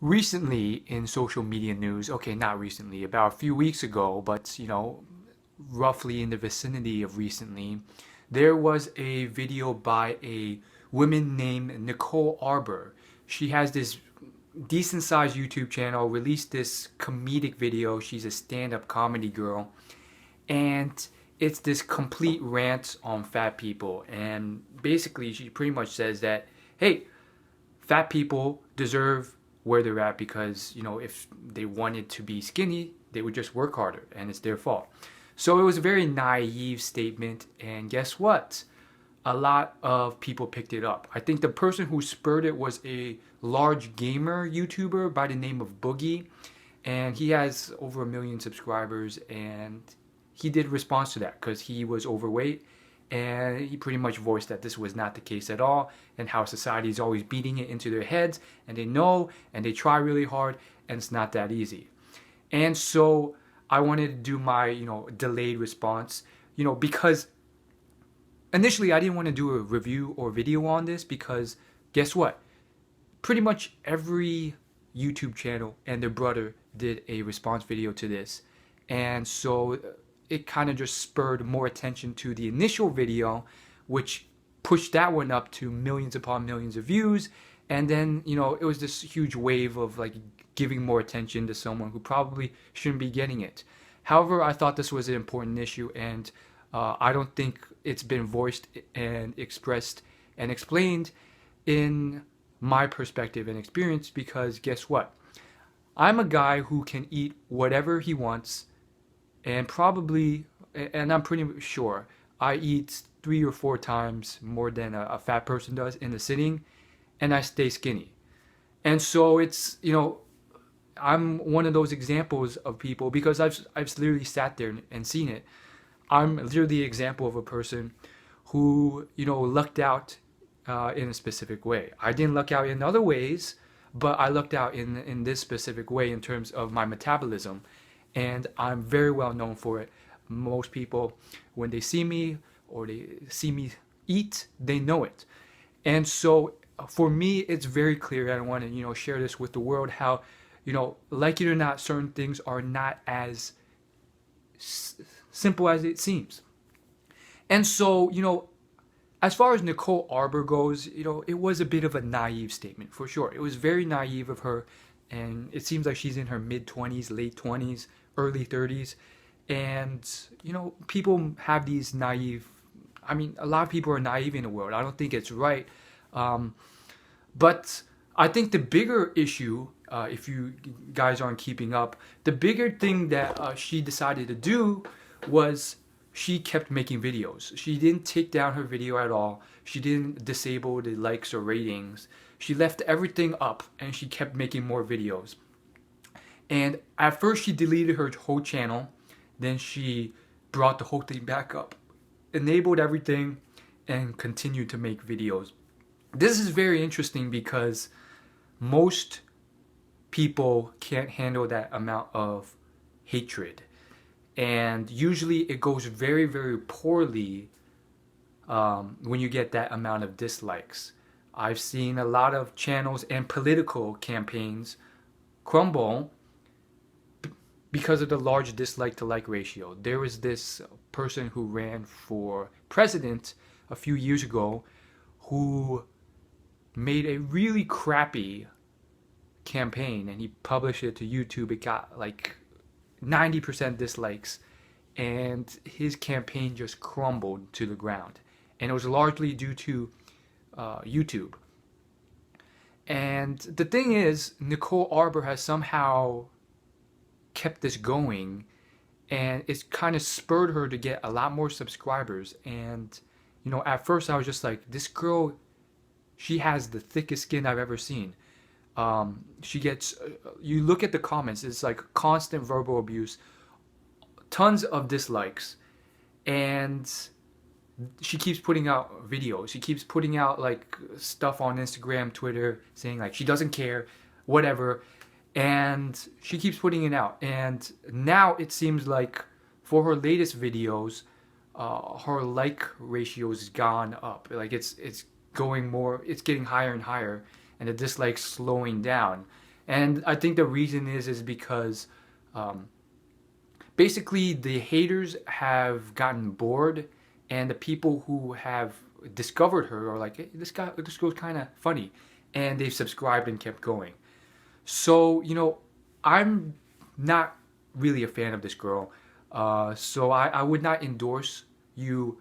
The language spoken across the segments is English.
Recently in social media news, okay, not recently, about a few weeks ago, but roughly in the vicinity of recently, there was a video by a woman named Nicole Arbour. She has this decent sized YouTube channel, released this comedic video. She's a stand up comedy girl, and it's this complete rant on fat people. And basically, she pretty much says that, hey, fat people deserve where they're at because if they wanted to be skinny they would just work harder and it's their fault. So it was a very naive statement, and guess what, a lot of people picked it up. I think the person who spurred it was a large gamer YouTuber by the name of Boogie, and he has over 1 million subscribers, and he did respond to that because he was overweight, and he pretty much voiced that this was not the case at all, and how society is always beating it into their heads, and they know and they try really hard, and it's not that easy. And so I wanted to do my delayed response, because initially I didn't want to do a review or video on this, because guess what, pretty much every YouTube channel and their brother did a response video to this, and so it kind of just spurred more attention to the initial video, which pushed that one up to millions upon millions of views. And then it was this huge wave of like giving more attention to someone who probably shouldn't be getting it. However, I thought this was an important issue, and I don't think it's been voiced and expressed and explained in my perspective and experience, because guess what, I'm a guy who can eat whatever he wants, and I'm pretty sure I eat 3 or 4 times more than a fat person does in a sitting, and I stay skinny. And so it's, I'm one of those examples of people, because I've literally sat there and seen it. I'm literally the example of a person who, lucked out in a specific way. I didn't luck out in other ways, but I lucked out in this specific way in terms of my metabolism. And I'm very well known for it. Most people, when they see me or they see me eat, they know it. And so for me, it's very clear. I want to, share this with the world, how, like it or not, certain things are not as simple as it seems. And so, as far as Nicole Arbour goes, it was a bit of a naive statement, for sure. It was very naive of her, and it seems like she's in her mid-20s, late 20s, early 30s. And, people have these naive, a lot of people are naive in the world. I don't think it's right. But I think the bigger issue, if you guys aren't keeping up, the bigger thing that she decided to do was she kept making videos. She didn't take down her video at all. She didn't disable the likes or ratings. She left everything up, and she kept making more videos. And at first she deleted her whole channel, then she brought the whole thing back up, enabled everything, and continued to make videos. This is very interesting because most people can't handle that amount of hatred. And usually it goes very, very poorly when you get that amount of dislikes. I've seen a lot of channels and political campaigns crumble because of the large dislike to like ratio. There was this person who ran for president a few years ago who made a really crappy campaign, and he published it to YouTube. It got like 90% dislikes, and his campaign just crumbled to the ground. And it was largely due to YouTube. And the thing is, Nicole Arbour has somehow kept this going, and it's kind of spurred her to get a lot more subscribers. And at first I was just like, this girl, she has the thickest skin I've ever seen. She gets, you look at the comments, it's like constant verbal abuse, tons of dislikes, and she keeps putting out videos. She keeps putting out like stuff on Instagram, Twitter, saying like she doesn't care, whatever. And she keeps putting it out. And now it seems like for her latest videos, her like ratio has gone up. Like it's going more, it's getting higher and higher, and the dislikes slowing down. And I think the reason is because um, basically the haters have gotten bored, and the people who have discovered her are like, hey, this girl's kind of funny, and they've subscribed and kept going. So I'm not really a fan of this girl. So I would not endorse you,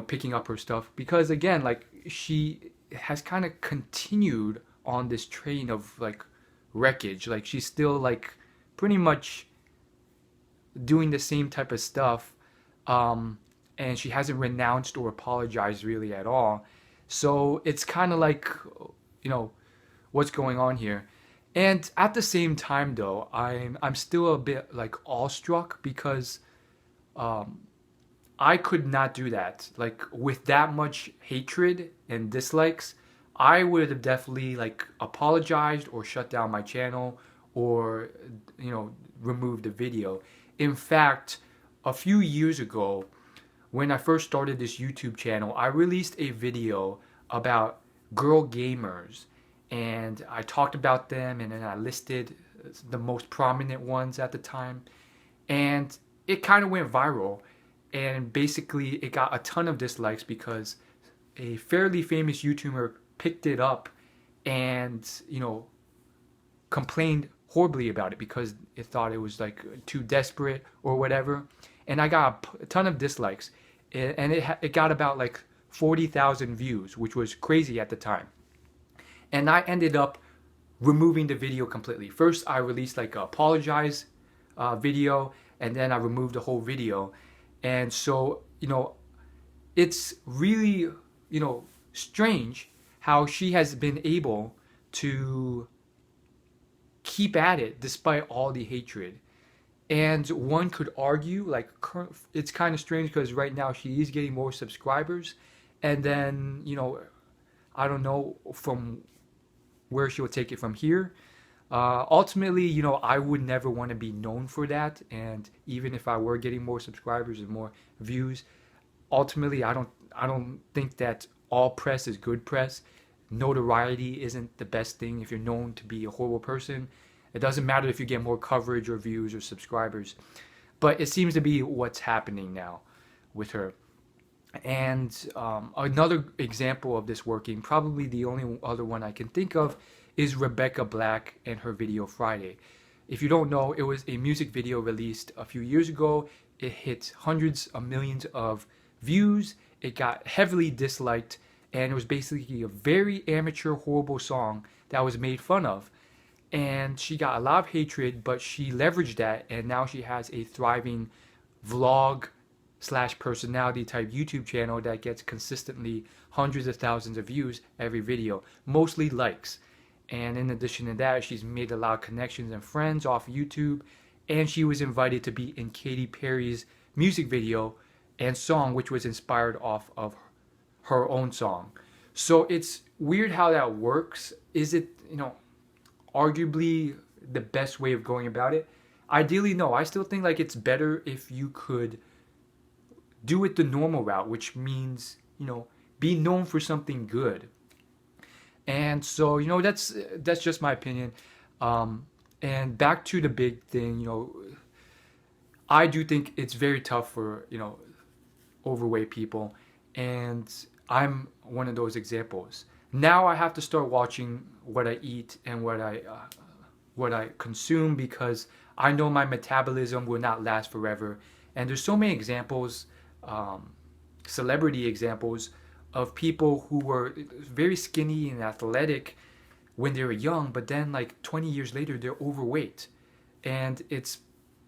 picking up her stuff because again, like she has kind of continued on this train of like wreckage. Like she's still like pretty much doing the same type of stuff, um, and she hasn't renounced or apologized really at all. So it's kind of like, you know, what's going on here. And at the same time, though, I'm still a bit like awestruck because um, I could not do that. Like with that much hatred and dislikes, I would have definitely like apologized or shut down my channel or removed the video. In fact, a few years ago, when I first started this YouTube channel, I released a video about girl gamers, and I talked about them and then I listed the most prominent ones at the time, and it kind of went viral, and basically it got a ton of dislikes because a fairly famous YouTuber picked it up and complained horribly about it because it thought it was like too desperate or whatever, and I got a ton of dislikes, and it got about like 40,000 views, which was crazy at the time. And I ended up removing the video completely. First, I released like a apologize video, and then I removed the whole video. And so, it's really, strange how she has been able to keep at it despite all the hatred. And one could argue, like, it's kind of strange because right now she is getting more subscribers. And then, I don't know from where she will take it from here. Ultimately, I would never want to be known for that. And even if I were getting more subscribers and more views, ultimately, I don't think that all press is good press. Notoriety isn't the best thing if you're known to be a horrible person. It doesn't matter if you get more coverage or views or subscribers. But it seems to be what's happening now with her. And another example of this working, probably the only other one I can think of, is Rebecca Black and her video Friday. If you don't know, it was a music video released a few years ago. It hit hundreds of millions of views. It got heavily disliked, and it was basically a very amateur, horrible song that was made fun of. And she got a lot of hatred, but she leveraged that, and now she has a thriving vlog slash personality type YouTube channel that gets consistently hundreds of thousands of views every video, mostly likes. And in addition to that, she's made a lot of connections and friends off YouTube, and she was invited to be in Katy Perry's music video and song, which was inspired off of her own song. So it's weird how that works. Is it, arguably the best way of going about it? Ideally, no. I still think like it's better if you could do it the normal route, which means, be known for something good. And so, that's just my opinion. And back to the big thing, I do think it's very tough for, overweight people. And I'm one of those examples. Now I have to start watching what I eat and what I consume because I know my metabolism will not last forever. And there's so many examples, celebrity examples of people who were very skinny and athletic when they were young, but then like 20 years later they're overweight, and it's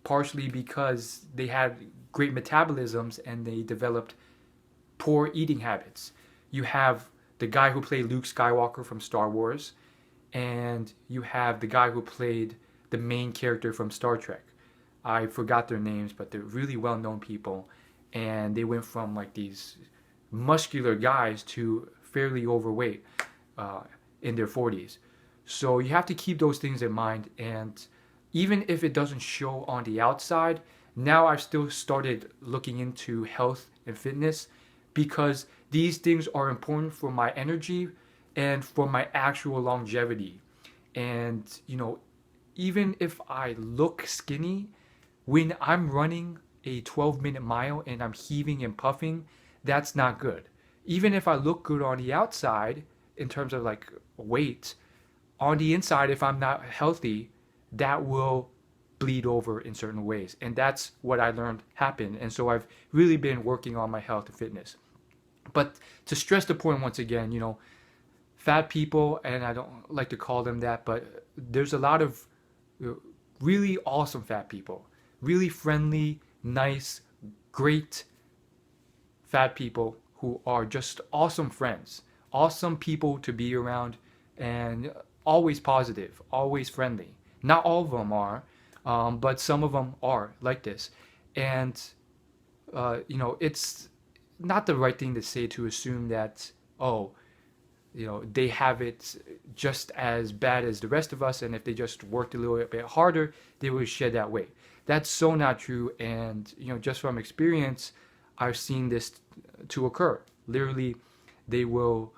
partially because they had great metabolisms and they developed poor eating habits. You have the guy who played Luke Skywalker from Star Wars, and you have the guy who played the main character from Star Trek. I forgot their names, but they're really well-known people, and they went from like these muscular guys to fairly overweight in their 40s. So you have to keep those things in mind, and even if it doesn't show on the outside, now I've still started looking into health and fitness because these things are important for my energy and for my actual longevity. And, even if I look skinny, when I'm running a 12-minute mile and I'm heaving and puffing, that's not good. Even if I look good on the outside in terms of like weight, on the inside, if I'm not healthy, that will bleed over in certain ways. And that's what I learned happened. And so I've really been working on my health and fitness. But to stress the point once again, fat people, and I don't like to call them that, but there's a lot of really awesome fat people, really friendly, nice, great fat people who are just awesome friends, awesome people to be around, and always positive, always friendly. Not all of them are, but some of them are like this. And, it's not the right thing to say to assume that, oh, they have it just as bad as the rest of us, and if they just worked a little bit harder, they would shed that weight. That's so not true, and just from experience, I've seen this to occur. Literally, they will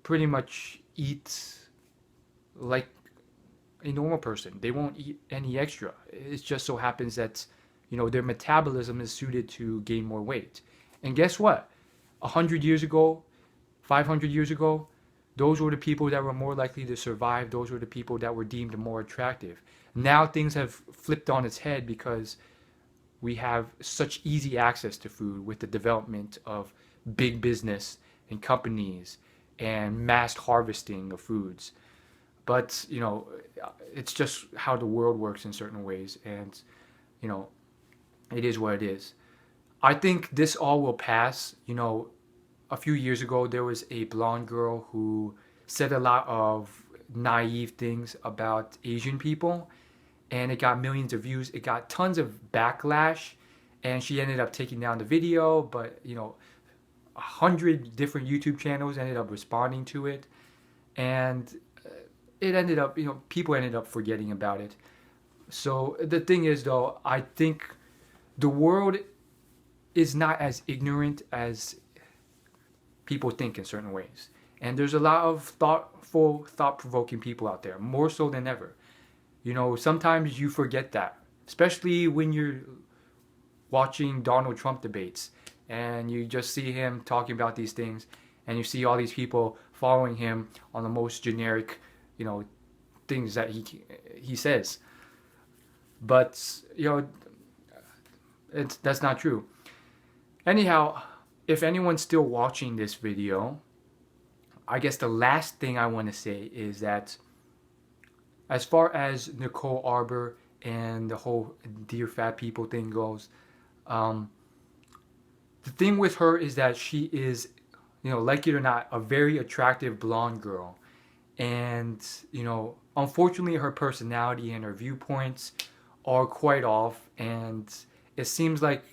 pretty much eat like a normal person. They won't eat any extra. It just so happens that their metabolism is suited to gain more weight. And guess what? 100 years ago, 500 years ago, those were the people that were more likely to survive. Those were the people that were deemed more attractive. Now things have flipped on its head because we have such easy access to food with the development of big business and companies and mass harvesting of foods. But, it's just how the world works in certain ways. And, you know, it is what it is. I think this all will pass. A few years ago, there was a blonde girl who said a lot of naive things about Asian people, and it got millions of views. It got tons of backlash, and she ended up taking down the video, but 100 different YouTube channels ended up responding to it, and it ended up, people ended up forgetting about it. So the thing is, though, I think the world is not as ignorant as people think in certain ways. And there's a lot of thoughtful, thought-provoking people out there, more so than ever. Sometimes you forget that, especially when you're watching Donald Trump debates and you just see him talking about these things and you see all these people following him on the most generic, things that he says. But, that's not true. Anyhow, if anyone's still watching this video, I guess the last thing I want to say is that as far as Nicole Arbour and the whole Dear Fat People thing goes, the thing with her is that she is, like it or not, a very attractive blonde girl. And, unfortunately, her personality and her viewpoints are quite off. And it seems like,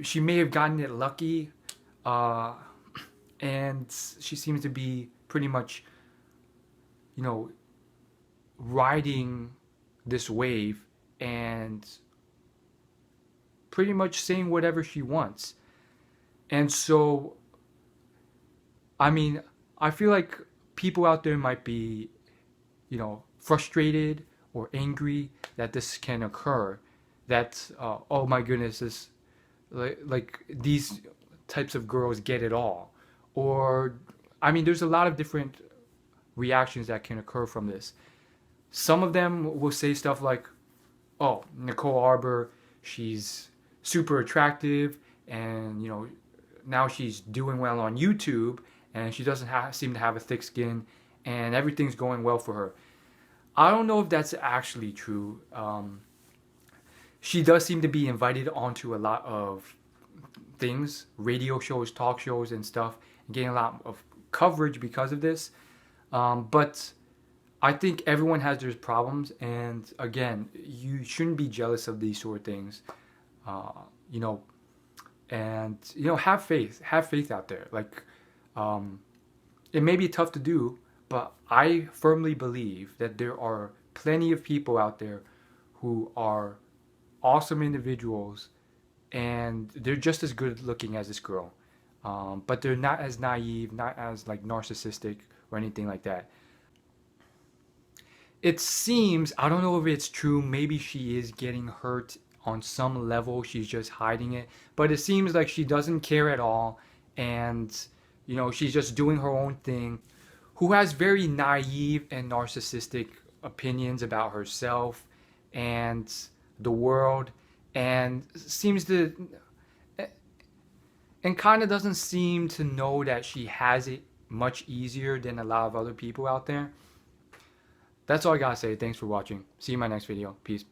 she may have gotten it lucky, and she seems to be pretty much, riding this wave and pretty much saying whatever she wants. And so, I mean, I feel like people out there might be, frustrated or angry that this can occur. That, oh my goodness, this like these types of girls get it all. Or, I mean, there's a lot of different reactions that can occur from this. Some of them will say stuff like, oh, Nicole Arbour, she's super attractive, and now she's doing well on YouTube, and she doesn't seem to have a thick skin, and everything's going well for her. I don't know if that's actually true. She does seem to be invited onto a lot of things, radio shows, talk shows, and stuff, and getting a lot of coverage because of this. But I think everyone has their problems, and again, you shouldn't be jealous of these sort of things. And have faith out there. Like, it may be tough to do, but I firmly believe that there are plenty of people out there who are awesome individuals, and they're just as good looking as this girl, but they're not as naive, not as like narcissistic or anything like that. it seems, I don't know if it's true, maybe she is getting hurt on some level, she's just hiding it, but it seems like she doesn't care at all, and she's just doing her own thing. Who has very naive and narcissistic opinions about herself and the world, and seems to, and kind of doesn't seem to know that she has it much easier than a lot of other people out there. That's all I gotta say. Thanks for watching. See you in my next video. Peace.